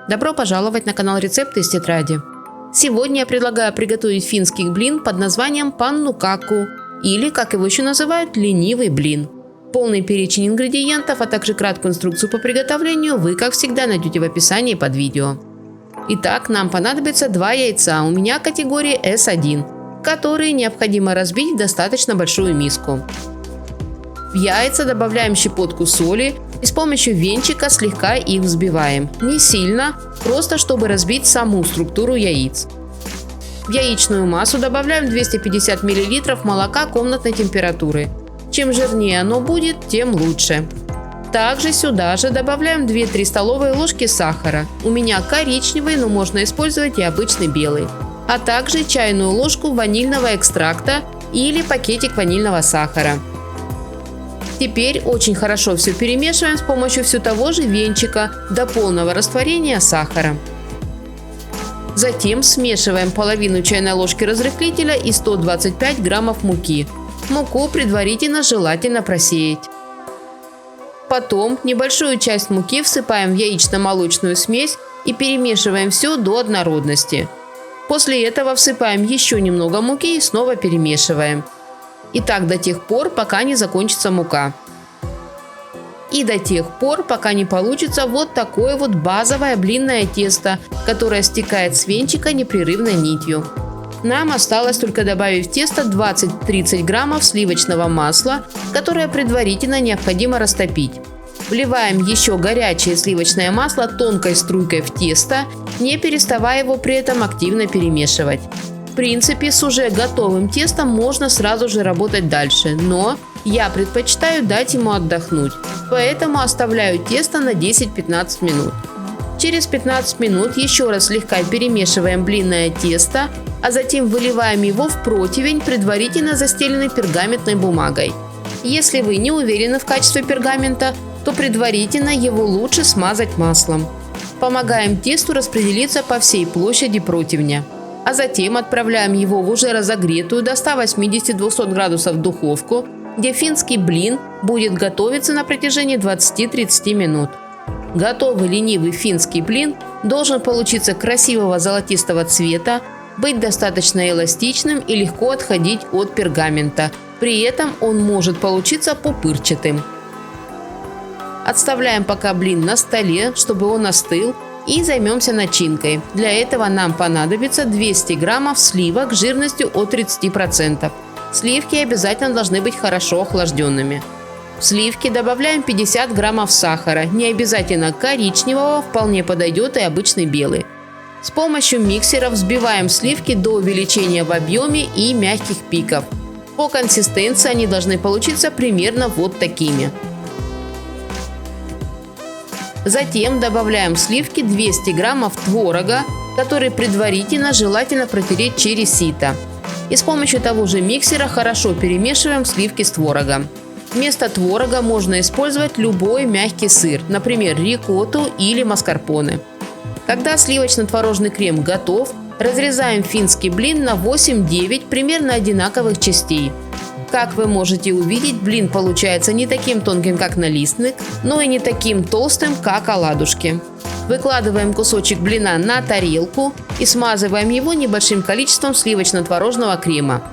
Добро пожаловать на канал Рецепты из тетради. Сегодня я предлагаю приготовить финский блин под названием паннукакку, или, как его еще называют, ленивый блин. Полный перечень ингредиентов, а также краткую инструкцию по приготовлению вы, как всегда, найдете в описании под видео. Итак, нам понадобится 2 яйца, у меня категории S1, которые необходимо разбить в достаточно большую миску. В яйца добавляем щепотку соли и с помощью венчика слегка их взбиваем. Не сильно, просто чтобы разбить саму структуру яиц. В яичную массу добавляем 250 мл молока комнатной температуры. Чем жирнее оно будет, тем лучше. Также сюда же добавляем 2-3 столовые ложки сахара. У меня коричневый, но можно использовать и обычный белый. А также чайную ложку ванильного экстракта или пакетик ванильного сахара. Теперь очень хорошо все перемешиваем с помощью все того же венчика до полного растворения сахара. Затем смешиваем половину чайной ложки разрыхлителя и 125 граммов муки. Муку предварительно желательно просеять. Потом небольшую часть муки всыпаем в яично-молочную смесь и перемешиваем все до однородности. После этого всыпаем еще немного муки и снова перемешиваем. И так до тех пор, пока не закончится мука. И до тех пор, пока не получится вот такое вот базовое блинное тесто, которое стекает с венчика непрерывной нитью. Нам осталось только добавить в тесто 20-30 граммов сливочного масла, которое предварительно необходимо растопить. Вливаем еще горячее сливочное масло тонкой струйкой в тесто, не переставая его при этом активно перемешивать. В принципе, с уже готовым тестом можно сразу же работать дальше, но я предпочитаю дать ему отдохнуть, поэтому оставляю тесто на 10-15 минут. Через 15 минут еще раз слегка перемешиваем блинное тесто, а затем выливаем его в противень, предварительно застеленный пергаментной бумагой. Если вы не уверены в качестве пергамента, то предварительно его лучше смазать маслом. Помогаем тесту распределиться по всей площади противня. А затем отправляем его в уже разогретую до 180-200 градусов духовку, где финский блин будет готовиться на протяжении 20-30 минут. Готовый ленивый финский блин должен получиться красивого золотистого цвета, быть достаточно эластичным и легко отходить от пергамента. При этом он может получиться пупырчатым. Отставляем пока блин на столе, чтобы он остыл. И займемся начинкой. Для этого нам понадобится 200 граммов сливок жирностью от 30%. Сливки обязательно должны быть хорошо охлажденными. В сливки добавляем 50 граммов сахара. Не обязательно коричневого, вполне подойдет и обычный белый. С помощью миксера взбиваем сливки до увеличения в объеме и мягких пиков. По консистенции они должны получиться примерно вот такими. Затем добавляем в сливки 200 граммов творога, который предварительно желательно протереть через сито. И с помощью того же миксера хорошо перемешиваем сливки с творогом. Вместо творога можно использовать любой мягкий сыр, например, рикотту или маскарпоне. Когда сливочно-творожный крем готов, разрезаем финский блин на 8-9 примерно одинаковых частей. Как вы можете увидеть, блин получается не таким тонким, как налистник, но и не таким толстым, как оладушки. Выкладываем кусочек блина на тарелку и смазываем его небольшим количеством сливочно-творожного крема.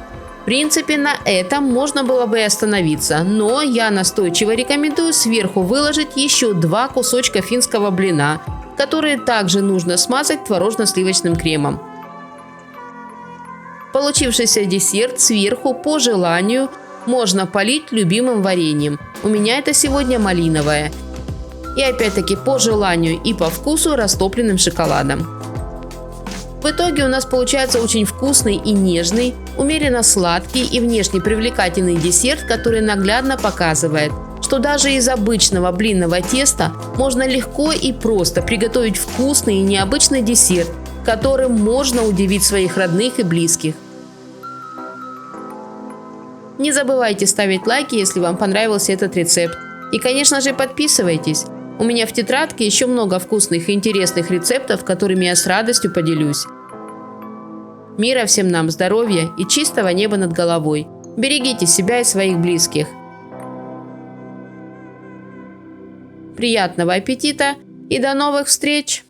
В принципе, на этом можно было бы и остановиться, но я настойчиво рекомендую сверху выложить еще 2 кусочка финского блина, которые также нужно смазать творожно-сливочным кремом. Получившийся десерт сверху по желанию можно полить любимым вареньем. У меня это сегодня малиновое. И опять-таки по желанию и по вкусу растопленным шоколадом. В итоге у нас получается очень вкусный и нежный, умеренно сладкий и внешне привлекательный десерт, который наглядно показывает, что даже из обычного блинного теста можно легко и просто приготовить вкусный и необычный десерт, которым можно удивить своих родных и близких. Не забывайте ставить лайки, если вам понравился этот рецепт. И, конечно же, подписывайтесь. У меня в тетрадке еще много вкусных и интересных рецептов, которыми я с радостью поделюсь. Мира всем нам, здоровья и чистого неба над головой. Берегите себя и своих близких. Приятного аппетита и до новых встреч!